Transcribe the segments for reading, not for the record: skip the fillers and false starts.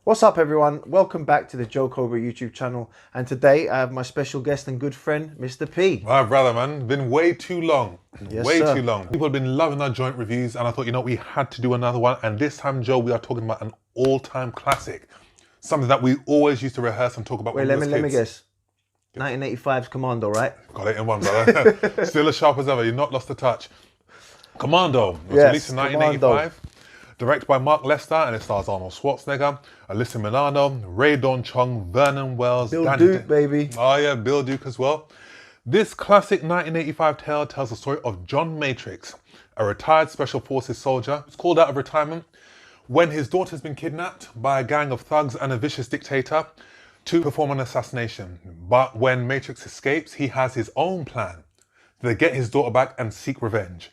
What's up, everyone? Welcome back to the Joe Cobra YouTube channel. And today I have my special guest and good friend, Mr. P. My brother, man. Been way too long. Yes, way sir. too long. People have been loving our joint reviews, and I thought, we had to do another one. And this time, Joe, we are talking about an all-time classic. Something that we always used to rehearse and talk about Wait, when we let were me kids. guess. 1985's Commando, right? Got it in one, brother. Still as sharp as ever. You've not lost the touch. Commando was released in 1985. Directed by Mark Lester, and it stars Arnold Schwarzenegger, Alyssa Milano, Ray Dawn Chong, Vernon Wells, Bill Duke, baby. Oh yeah, Bill Duke as well. This classic 1985 tale tells the story of John Matrix, a retired Special Forces soldier who's called out of retirement when his daughter's been kidnapped by a gang of thugs and a vicious dictator to perform an assassination. But when Matrix escapes, he has his own plan to get his daughter back and seek revenge.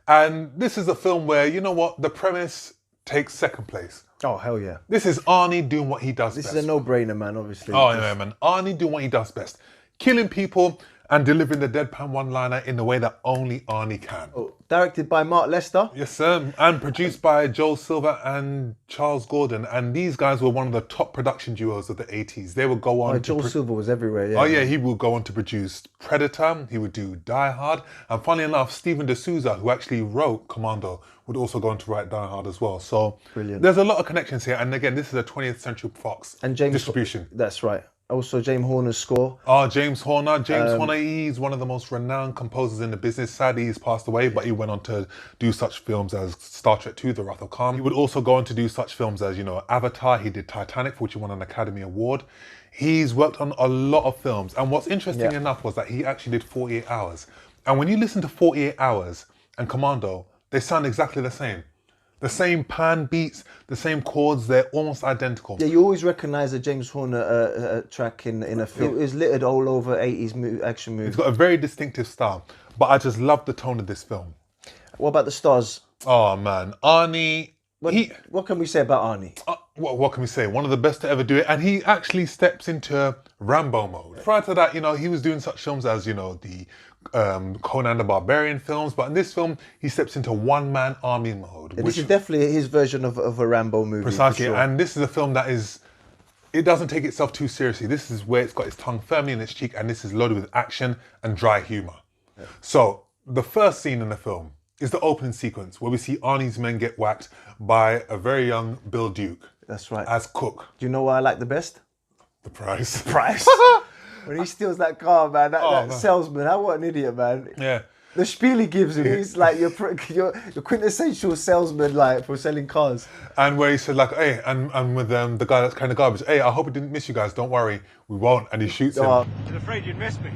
And this is a film where, you know what, the premise takes second place. Oh, hell yeah. This is Arnie doing what he does best. This is a no-brainer, man, obviously. Oh, yeah, man. Arnie doing what he does best. Killing people and delivering the deadpan one-liner in the way that only Arnie can. Oh, directed by Mark Lester. Yes, sir. And produced by Joel Silver and Charles Gordon. And these guys were one of the top production duos of the 80s. They would go on to... Joel Silver was everywhere, yeah. Oh, yeah, he would go on to produce Predator. He would do Die Hard. And funny enough, Stephen D'Souza, who actually wrote Commando, would also go on to write Die Hard as well. So brilliant. There's a lot of connections here. And again, this is a 20th Century Fox and James distribution. That's right. Also, James Horner's score. Oh, James Horner. James Horner, he's one of the most renowned composers in the business. Sadly, he's passed away, but he went on to do such films as Star Trek II, The Wrath of Khan. He would also go on to do such films as, Avatar. He did Titanic, for which he won an Academy Award. He's worked on a lot of films. And what's interesting enough was that he actually did 48 Hours. And when you listen to 48 Hours and Commando, they sound exactly the same. The same pan beats, the same chords, they're almost identical. Yeah, you always recognise a James Horner track in a film. It was littered all over 80s action movies. It's got a very distinctive style, but I just love the tone of this film. What about the stars? Oh man, Arnie... What can we say about Arnie? What can we say? One of the best to ever do it, and he actually steps into Rambo mode. Prior to that, he was doing such films as, the Conan the Barbarian films, but in this film, he steps into one-man army mode. Yeah, this is definitely his version of a Rambo movie. Precisely, for sure. And this is a film that it doesn't take itself too seriously. This is where it's got its tongue firmly in its cheek, and this is loaded with action and dry humor. Yeah. So, the first scene in the film is the opening sequence where we see Arnie's men get whacked by a very young Bill Duke. That's right. As cook. Do you know what I like the best? The price. The price. When he steals that car, man, that salesman, what an idiot, man. Yeah. The spiel he gives him, he's like your quintessential salesman, like, for selling cars. And where he said, like, hey, and with the guy that's carrying the garbage, hey, I hope it didn't miss you guys, don't worry, we won't. And he shoots him. I was afraid you'd miss me.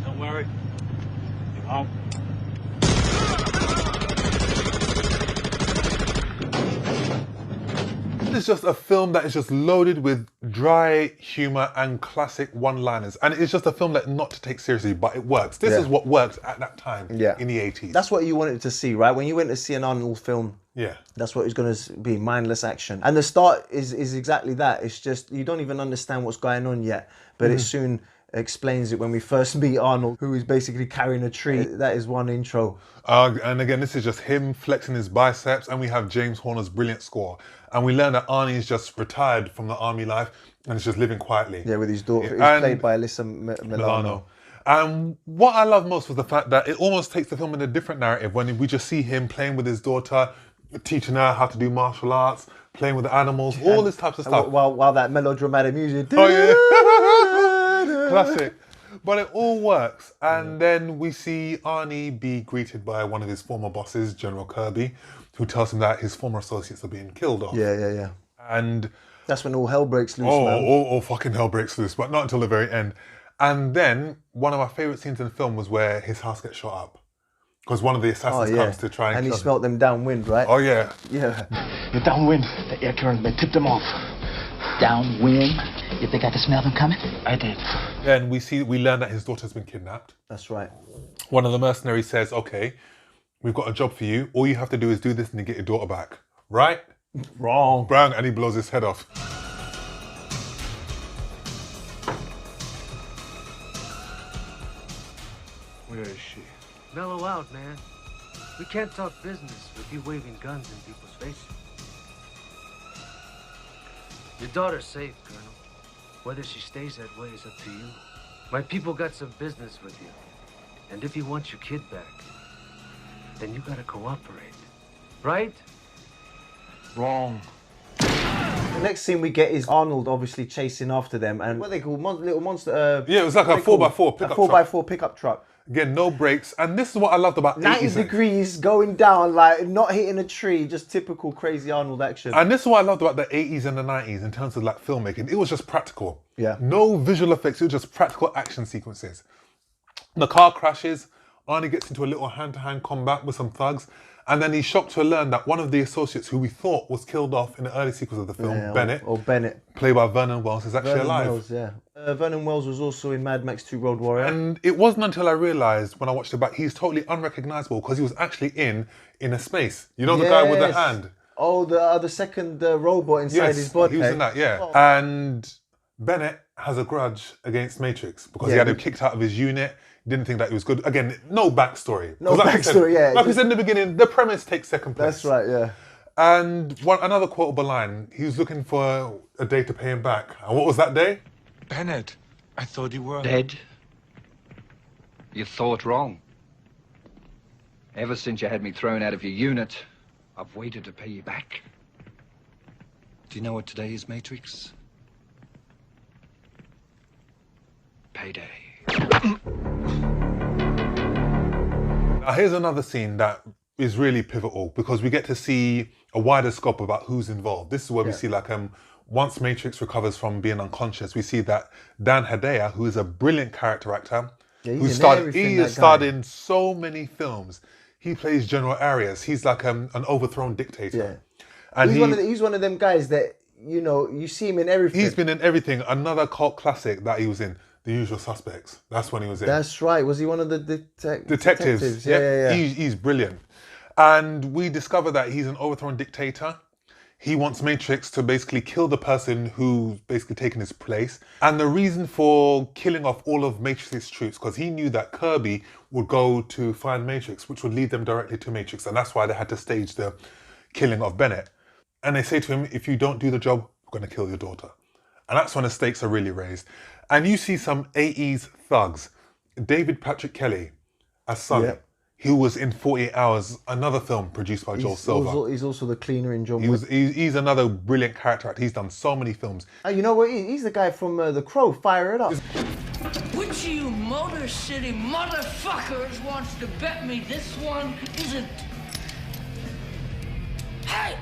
Don't worry, you won't. It's just a film that is just loaded with dry humor and classic one-liners. And it's just a film that not to take seriously, but it works. This is what worked at that time in the 80s. That's what you wanted to see, right? When you went to see an Arnold film, that's what it's going to be, mindless action. And the start is exactly that. It's just, you don't even understand what's going on yet, but it soon explains it when we first meet Arnold, who is basically carrying a tree. That is one intro. And again, this is just him flexing his biceps, and we have James Horner's brilliant score. And we learn that Arnie is just retired from the army life and is just living quietly. Yeah, with his daughter, who's played by Alyssa Milano. And what I love most was the fact that it almost takes the film in a different narrative when we just see him playing with his daughter, teaching her how to do martial arts, playing with the animals, all this types of stuff. While that melodramatic music. Oh yeah, classic. But it all works. And then we see Arnie be greeted by one of his former bosses, General Kirby, who tells him that his former associates are being killed off. Yeah. And that's when all hell breaks loose, man. All fucking hell breaks loose, but not until the very end. And then one of my favourite scenes in the film was where his house gets shot up. Because one of the assassins comes to try and he kill smelt them downwind, right? Oh, yeah. Yeah. You're downwind. The air current may tip them off. Downwind? You think I could smell them coming? I did. Then we learn that his daughter's been kidnapped. That's right. One of the mercenaries says, okay, we've got a job for you. All you have to do is do this and you get your daughter back. Right? Wrong. Brown, and he blows his head off. Where is she? Mellow out, man. We can't talk business with you waving guns in people's faces. Your daughter's safe, Colonel. Whether she stays that way is up to you. My people got some business with you. And if you want your kid back, then you gotta cooperate. Right? Wrong. The next scene we get is Arnold obviously chasing after them, and what they call little monster. Yeah, it was like a 4x4 pickup truck. 4x4 pickup truck. Again, no brakes, and this is what I loved about 90 80s. degrees going down, like not hitting a tree, just typical crazy Arnold action. And this is what I loved about the 80s and the 90s in terms of like filmmaking. It was just practical. Yeah. No visual effects, it was just practical action sequences. The car crashes, Arnie gets into a little hand-to-hand combat with some thugs, and then he's shocked to learn that one of the associates who we thought was killed off in the early sequence of the film, Bennett, or Bennett, played by Vernon Wells, is actually alive. Wells, yeah. Vernon Wells was also in Mad Max 2 Road Warrior. And it wasn't until I realised when I watched it back, he's totally unrecognisable because he was actually in a space. You know the guy with the hand? Oh, the second robot inside his body. He was in that, yeah. Oh. And Bennett has a grudge against Matrix because he had him kicked out of his unit. Didn't think that he was good. Again, no backstory. No backstory, yeah. Like we said in the beginning, the premise takes second place. That's right, yeah. And another quotable line, he was looking for a day to pay him back. And what was that day? Bennett, I thought you were... Dead? You thought wrong. Ever since you had me thrown out of your unit, I've waited to pay you back. Do you know what today is, Matrix? Payday. Now here's another scene that is really pivotal because we get to see a wider scope about who's involved. This is where we see like once Matrix recovers from being unconscious, we see that Dan Hedaya, who is a brilliant character actor, he has starred in so many films. He plays General Arias. He's like an overthrown dictator. Yeah. And he's one of them guys that, you know, you see him in everything. He's been in everything. Another cult classic that he was in, The Usual Suspects. That's when he was in. That's right. Was he one of the detectives? Yeah. He's brilliant. And we discover that he's an overthrown dictator. He wants Matrix to basically kill the person who's basically taken his place. And the reason for killing off all of Matrix's troops, because he knew that Kirby would go to find Matrix, which would lead them directly to Matrix. And that's why they had to stage the killing of Bennett. And they say to him, if you don't do the job, we're going to kill your daughter. And that's when the stakes are really raised. And you see some 80s thugs. David Patrick Kelly as Sully. Yep. He was in 48 Hours, another film produced by Joel Silver. He's also the cleaner in John Wick. He's another brilliant character actor. He's done so many films. You know what? He's the guy from The Crow, Fire It Up. Which of you Motor City motherfuckers wants to bet me this one isn't... Hey!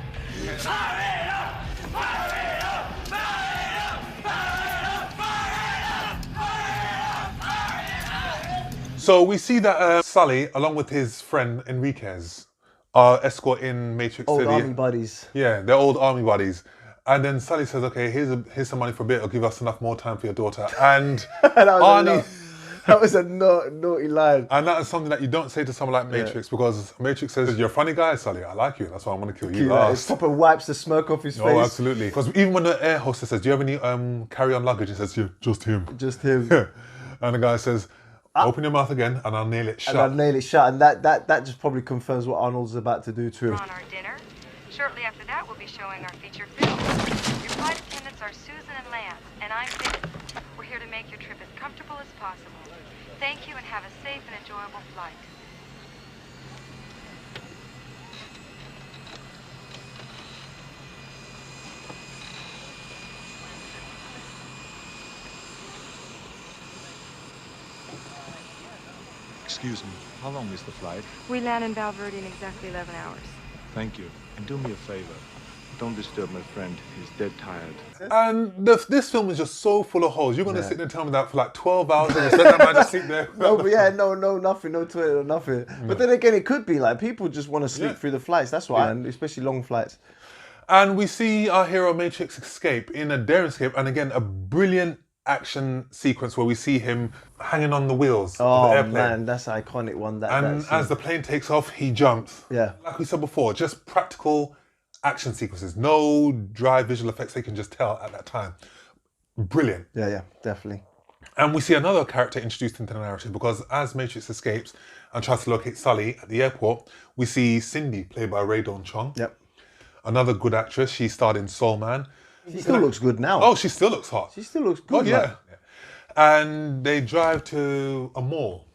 Fire it up! Fire it up! Fire it up! Fire it up! Fire it up! Fire it up! Fire it up! So we see that Sully, along with his friend Enriquez, are escorting Matrix old City. Army buddies. Yeah, they're old army buddies. And then Sully says, okay, here's some money for a bit, it'll give us enough more time for your daughter. And Arnie... That was a naughty line. And that is something that you don't say to someone like Matrix, because Matrix says, you're a funny guy, Sully, I like you, that's why I'm going to kill you last. He proper wipes the smirk off his face. Oh, absolutely. Because even when the air hostess says, do you have any carry-on luggage? He says, yeah, just him. Just him. Yeah. And the guy says, open your mouth again and I'll nail it shut. And I'll nail it shut. And that just probably confirms what Arnold's about to do to him. On our dinner. Shortly after that, we'll be showing our feature film. Your flight attendants are Susan and Lance, and I'm Vicky. We're here to make your trip as comfortable as possible. Thank you and have a safe and enjoyable flight. Excuse me, how long is the flight? We land in Valverde in exactly 11 hours. Thank you. And do me a favor. Don't disturb my friend. He's dead tired. And this film is just so full of holes. You're going to sit there and tell me that for like 12 hours and expect that man to sleep there? No, but nothing, no toilet, nothing. No. But then again, it could be like people just want to sleep through the flights. That's why, and especially long flights. And we see our hero Matrix escape in a daring escape, and again, a brilliant action sequence where we see him hanging on the wheels of the airplane. Oh man, that's an iconic one. And as the plane takes off, he jumps. Yeah. Like we said before, just practical action sequences, no dry visual effects they can just tell at that time. Brilliant. Yeah, definitely. And we see another character introduced into the narrative because as Matrix escapes and tries to locate Sully at the airport, we see Cindy, played by Rae Dawn Chong. Yep. Another good actress. She starred in Soul Man. She still looks good now. Oh, she still looks hot. She still looks good. Oh, yeah. And they drive to a mall.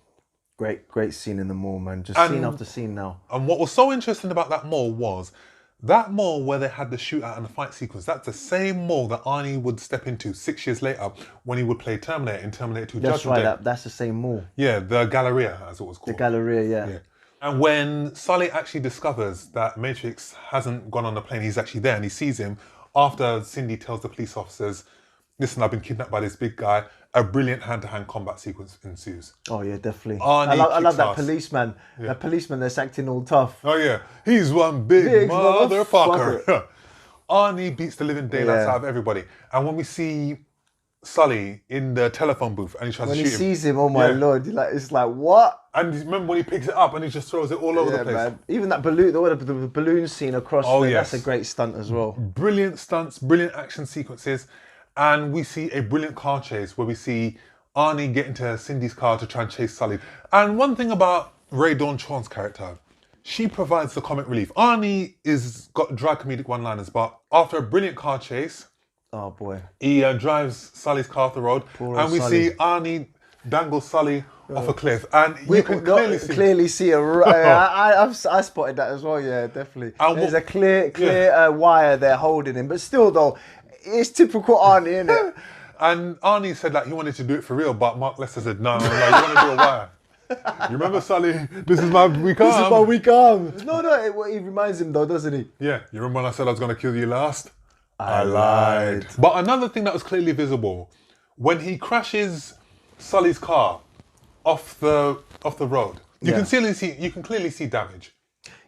Great scene in the mall, man. Just scene after scene now. And what was so interesting about that mall was that mall where they had the shootout and the fight sequence, that's the same mall that Arnie would step into 6 years later when he would play Terminator in Terminator 2 That's Judgment right, Day. that's the same mall. Yeah, the Galleria, as it was called. The Galleria, yeah. And when Sully actually discovers that Matrix hasn't gone on the plane, he's actually there and he sees him, after Cindy tells the police officers, listen, I've been kidnapped by this big guy, a brilliant hand-to-hand combat sequence ensues. Oh yeah, definitely. Arnie I love that kicks ass. policeman. That policeman that's acting all tough. Oh yeah, he's one big motherfucker. Arnie beats the living daylights out of everybody. And when we see Sully in the telephone booth and he tries to shoot him. When he sees him, oh my lord, it's like, what? And remember when he picks it up and he just throws it all over the place? Man. Even that balloon, the balloon scene across that's a great stunt as well. Brilliant stunts, brilliant action sequences. And we see a brilliant car chase where we see Arnie get into Cindy's car to try and chase Sully. And one thing about Ray Dawn Chon's character, she provides the comic relief. Arnie is got dry comedic one-liners, but after a brilliant car chase, oh boy, he drives Sully's car off the road, and we see Arnie dangle Sully off a cliff, and you can clearly see I spotted that as well. Yeah, definitely. And there's a clear wire there holding him, but still though, it's typical Arnie, isn't it? And Arnie said that he wanted to do it for real, but Mark Lester said, no, you want to do a wire. You remember, Sully? This is my weak arm. This is my weak arm. No, he reminds him though, doesn't he? Yeah. You remember when I said I was going to kill you last? I lied. But another thing that was clearly visible, when he crashes Sully's car off the road, you can clearly see damage.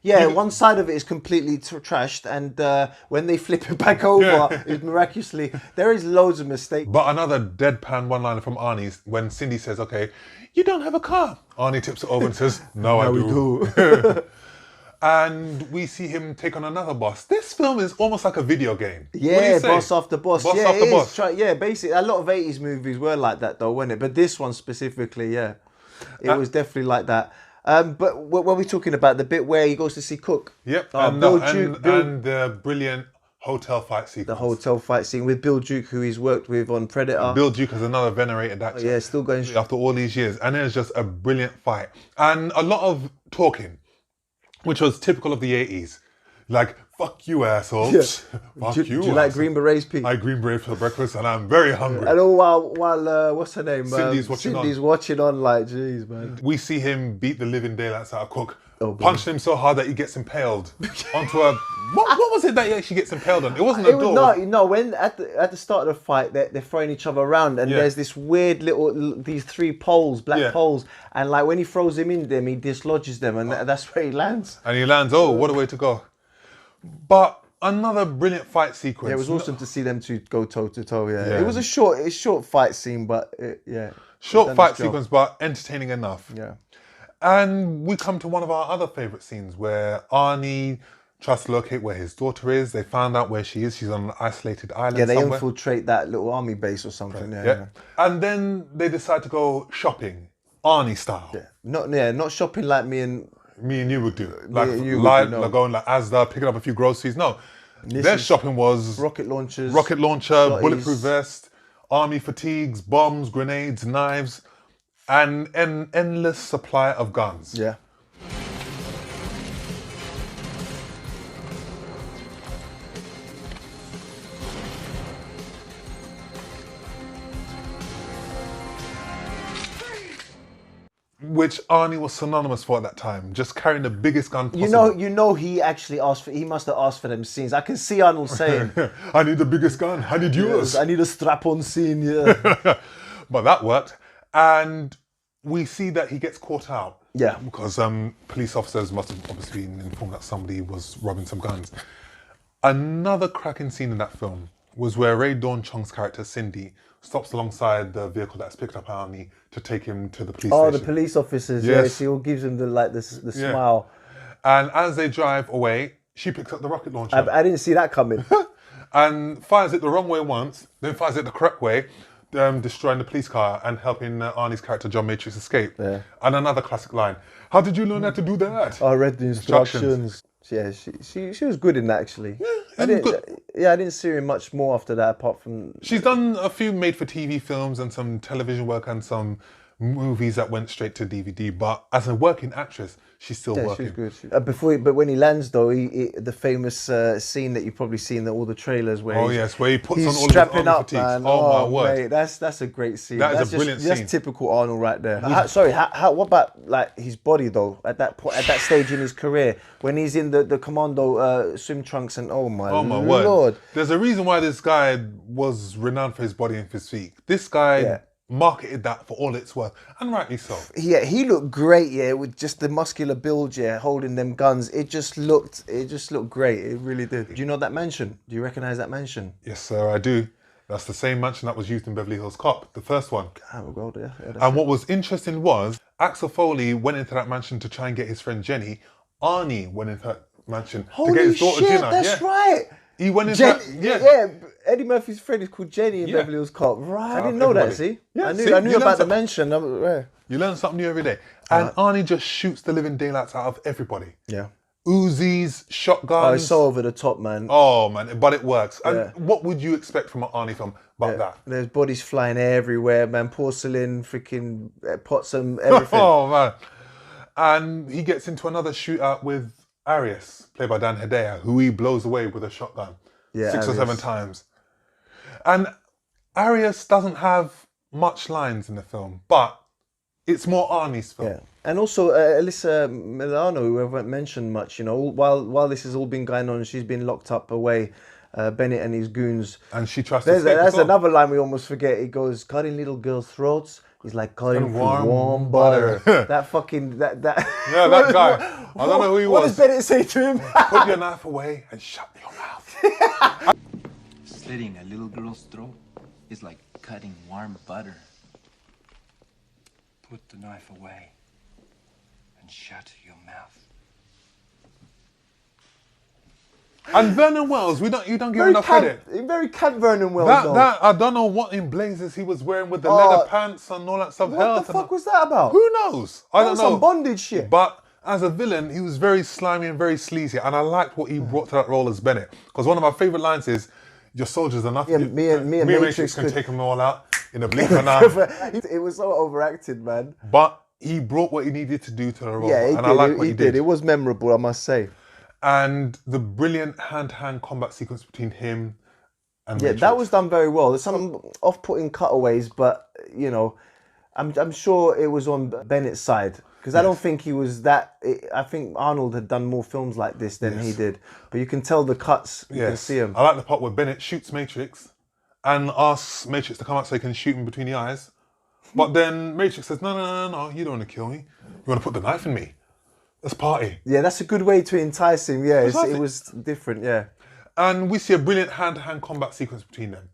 Yeah, one side of it is completely trashed, and when they flip it back over, it's miraculously, there is loads of mistakes. But another deadpan one-liner from Arnie's, when Cindy says, okay, you don't have a car. Arnie tips it over and says, no, I do. And we see him take on another boss. This film is almost like a video game. Yeah, boss after boss. Boss after boss. Basically, a lot of 80s movies were like that though, weren't it? But this one specifically, it was definitely like that. But what were we talking about? The bit where he goes to see Cook? Yep, and the brilliant hotel fight sequence. The hotel fight scene with Bill Duke, who he's worked with on Predator. Bill Duke is another venerated actor. Yeah, still going after all these years. And there's just a brilliant fight. And a lot of talking, which was typical of the 80s. Like, fuck you, assholes. Fuck you, Do you like Green Berets, Pete? I like Green Berets for breakfast, and I'm very hungry. And all while what's her name? Cindy's watching on, like, jeez, man. We see him beat the living daylights out of Cook. Punched him so hard that he gets impaled onto a... What was it that he actually gets impaled on? It wasn't a door. No, when at the start of the fight, they're throwing each other around, and there's this weird these three poles, black poles, and like when he throws him in them, he dislodges them, and that's where he lands. And he lands, what a way to go. But another brilliant fight sequence. Yeah, it was awesome to see them two go toe to toe. Yeah, it was a short fight scene, but short fight sequence, but entertaining enough. Yeah, and we come to one of our other favourite scenes where Arnie tries to locate where his daughter is. They found out where she is. She's on an isolated island. Yeah, they somewhere. infiltrate that little army base or something. Yeah. And then they decide to go shopping, Arnie style. Yeah, not shopping like me and you would do. Like going like Asda, picking up a few groceries. No, their shopping was rocket launcher, bulletproof vest, army fatigues, bombs, grenades, knives, and an endless supply of guns. Yeah. Which Arnie was synonymous for at that time, just carrying the biggest gun possible. You know, he actually he must have asked for them scenes. I can see Arnold saying, I need the biggest gun, I need yours. I need a strap-on scene, yeah. But that worked. And we see that he gets caught out. Yeah. Because police officers must have obviously been informed that somebody was robbing some guns. Another cracking scene in that film was where Ray Dawn Chong's character, Cindy, stops alongside the vehicle that's picked up Arnie to take him to the police station. The police officers, yes. She all gives him the smile. And as they drive away, she picks up the rocket launcher. I didn't see that coming. And fires it the wrong way once, then fires it the correct way, destroying the police car and helping Arnie's character, John Matrix, escape. Yeah. And another classic line, how did you learn how to do that? I read the instructions. Yeah, she was good in that actually. Yeah, I good. didn't see her in much more after that apart from. She's done a few made-for-TV films and some television work and some movies that went straight to DVD. But as a working actress, she's still working. She's good. But when he lands though, the famous scene that you've probably seen in all the trailers where where he puts he's on all strapping of his army up, fatigues. man. Oh my word, mate, that's a great scene. That's a brilliant scene. That's typical Arnold right there. What about like his body though? At that point, at that stage in his career, when he's in the Commando swim trunks and oh my word. Lord. There's a reason why this guy was renowned for his body and physique. This guy marketed that for all it's worth, and rightly so. Yeah, he looked great. Yeah, with just the muscular build. Yeah, holding them guns. It just looked great. It really did. Do you know that mansion? Do you recognize that mansion? Yes, sir, I do. That's the same mansion that was used in Beverly Hills Cop, the first one. Oh, well, yeah, and what was interesting was Axel Foley went into that mansion to try and get his friend Jenny. Arnie went into that mansion to get his daughter Gina. That's right. He went into Eddie Murphy's friend is called Jenny in Beverly Hills Cop. Right. I didn't know everybody. that, see? Yeah, I knew about the mansion. You learn something new every day. And Arnie just shoots the living daylights out of everybody. Yeah. Uzis, shotguns. Oh, it's so over the top, man. Oh, man, but it works. And what would you expect from an Arnie film but that? There's bodies flying everywhere, man. Porcelain, freaking pots and everything. Oh, man. And he gets into another shootout with Arias, played by Dan Hedaya, who he blows away with a shotgun 6 or 7 times. And Arias doesn't have much lines in the film, but it's more Arnie's film. Yeah. And also Alyssa Milano, who I haven't mentioned much, you know, while this has all been going on, she's been locked up away, Bennett and his goons. And she trusts escape. That's another line we almost forget. He goes, cutting little girls' throats. He's like cutting warm butter. That fucking that. Yeah, that guy. I don't know who he was. What does Bennett say to him? Put your knife away and shut your mouth. Slitting a little girl's throat is like cutting warm butter. Put the knife away and shut your mouth. And Vernon Wells, you don't give enough credit. Very camp Vernon Wells. That I don't know what in blazes he was wearing with the leather pants and all that stuff. What the fuck was that about? Who knows? I don't know. Some bondage shit. But as a villain, he was very slimy and very sleazy, and I liked what he brought to that role as Bennett. Because one of my favourite lines is, "Your soldiers are nothing. Yeah, me and Matrix can take them all out in a blink of an eye." It was so overacted, man. But he brought what he needed to do to the role, yeah, and I like what he did. It was memorable, I must say. And the brilliant hand-to-hand combat sequence between him and Matrix. That was done very well. There's some off-putting cutaways, but you know, I'm sure it was on Bennett's side because I don't think he was that. I think Arnold had done more films like this than he did, but you can tell the cuts. You can see them. I like the part where Bennett shoots Matrix and asks Matrix to come out so he can shoot him between the eyes, but then Matrix says, "No, you don't want to kill me. You want to put the knife in me. Let's party." Yeah, that's a good way to entice him. Yeah, it was different. Yeah. And we see a brilliant hand-to-hand combat sequence between them.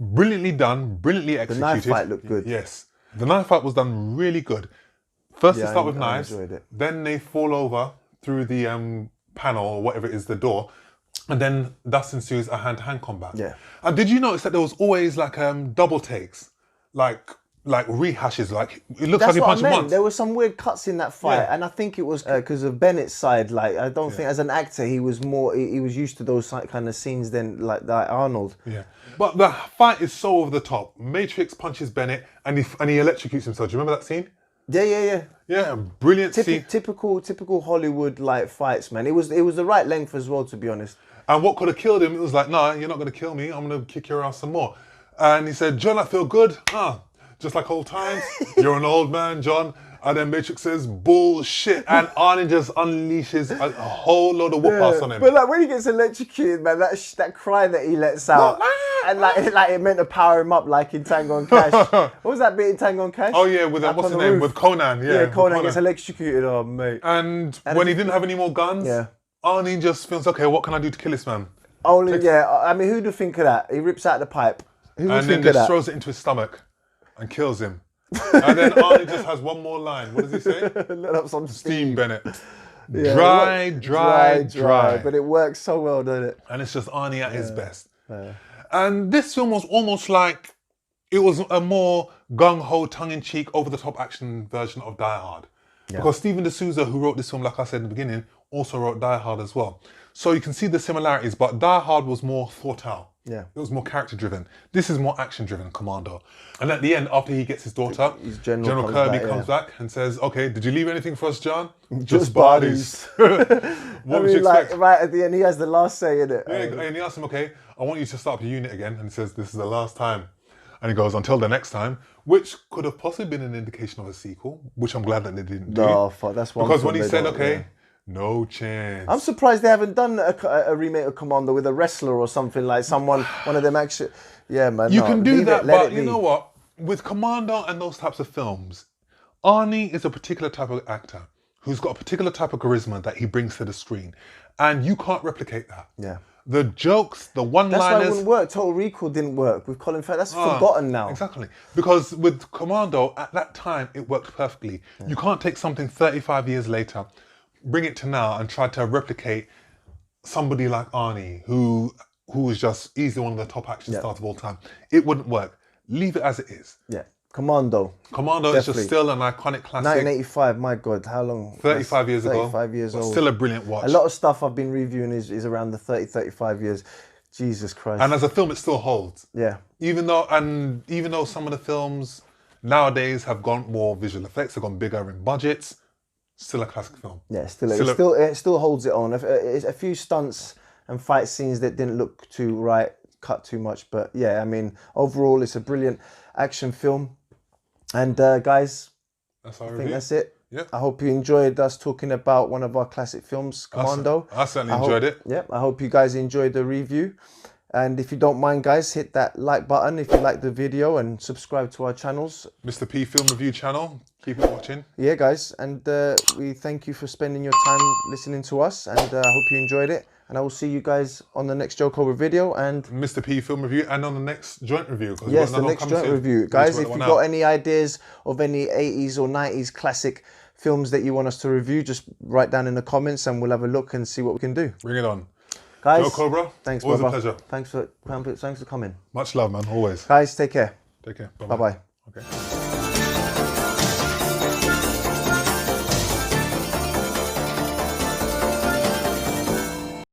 Brilliantly done, brilliantly executed. The knife fight looked good. Yes. The knife fight was done really good. First they start with knives, then they fall over through the panel or whatever it is, the door, and then thus ensues a hand-to-hand combat. Yeah. And did you notice that there was always like double takes? Like rehashes, like it looks like he punched him once. There were some weird cuts in that fight, and I think it was because of Bennett's side. Like, I don't think as an actor he was used to those kind of scenes than like Arnold. Yeah, but the fight is so over the top. Matrix punches Bennett, and he electrocutes himself. Do you remember that scene? Yeah. Yeah, brilliant scene. Typical Hollywood like fights, man. It was the right length as well, to be honest. And what could have killed him? It was like, "No, you're not going to kill me. I'm going to kick your ass some more." And he said, "John, I feel good. Just like old times, you're an old man, John." And then Matrix says, "Bullshit." And Arnie just unleashes a whole load of whoop-ass on him. But like when he gets electrocuted, man, that cry that he lets out, and like it meant to power him up like in Tango and Cash. What was that bit in Tango and Cash? Oh yeah, with what's his name? Roof. With Conan, yeah. Yeah, Conan gets electrocuted, oh mate. And when he didn't have any more guns, Arnie just feels, okay, what can I do to kill this man? I mean, who'd have think of that? He rips out the pipe. And then just throws it into his stomach and kills him. And then Arnie just has one more line. What does he say? Let up some steam, Bennett. Yeah, dry. But it works so well, doesn't it? And it's just Arnie at his best. And this film was almost like, it was a more gung-ho, tongue-in-cheek, over-the-top action version of Die Hard. Yeah. Because Stephen D'Souza, who wrote this film, like I said in the beginning, also wrote Die Hard as well. So you can see the similarities, but Die Hard was more thought out. Yeah. It was more character driven. This is more action driven, Commando. And at the end, after he gets his daughter, General Kirby comes back and says, okay, did you leave anything for us, John? Just bodies. What would you expect? Right at the end, he has the last say in it. Yeah, and he asks him, okay, I want you to start up a unit again. And he says, this is the last time. And he goes, until the next time, which could have possibly been an indication of a sequel, which I'm glad that they didn't do. No, fuck, that's one. Because when he said, okay, no chance. I'm surprised they haven't done a remake of Commando with a wrestler or something, like someone, one of them action. Yeah, man. You can do that, but you know what? With Commando and those types of films, Arnie is a particular type of actor who's got a particular type of charisma that he brings to the screen. And you can't replicate that. Yeah. The jokes, the one-liners... That's why it wouldn't work. Total Recall didn't work with Colin Farrell. That's forgotten now. Exactly. Because with Commando, at that time, it worked perfectly. Yeah. You can't take something 35 years later, bring it to now and try to replicate somebody like Arnie, who is just easily one of the top action stars of all time. It wouldn't work. Leave it as it is. Yeah. Commando. Commando is just still an iconic classic. 1985, my God, how long? 35 years ago. 35 years old. Still a brilliant watch. A lot of stuff I've been reviewing is around the 30, 35 years. Jesus Christ. And as a film, it still holds. Yeah. Even though some of the films nowadays have gone more visual effects, have gone bigger in budgets, still a classic film. Yeah, it still holds it on. A few stunts and fight scenes that didn't look too right, cut too much, but yeah, I mean, overall, it's a brilliant action film. And guys, I think that's it. Yep. I hope you enjoyed us talking about one of our classic films, Commando. I certainly enjoyed it. Yep, I hope you guys enjoyed the review. And if you don't mind, guys, hit that like button if you like the video and subscribe to our channels. Mr. P Film Review channel. Keep it watching. Yeah, guys. And we thank you for spending your time listening to us. And I hope you enjoyed it. And I will see you guys on the next Joe Cobra video and Mr. P Film Review and on the next joint review. Yes, the next joint review. Guys, if you've got any ideas of any 80s or 90s classic films that you want us to review, just write down in the comments and we'll have a look and see what we can do. Bring it on. Guys, Joe Cobra, thanks, always brother. a pleasure. Thanks for coming. Much love, man, always. Guys, take care. Take care. Bye-bye. Okay.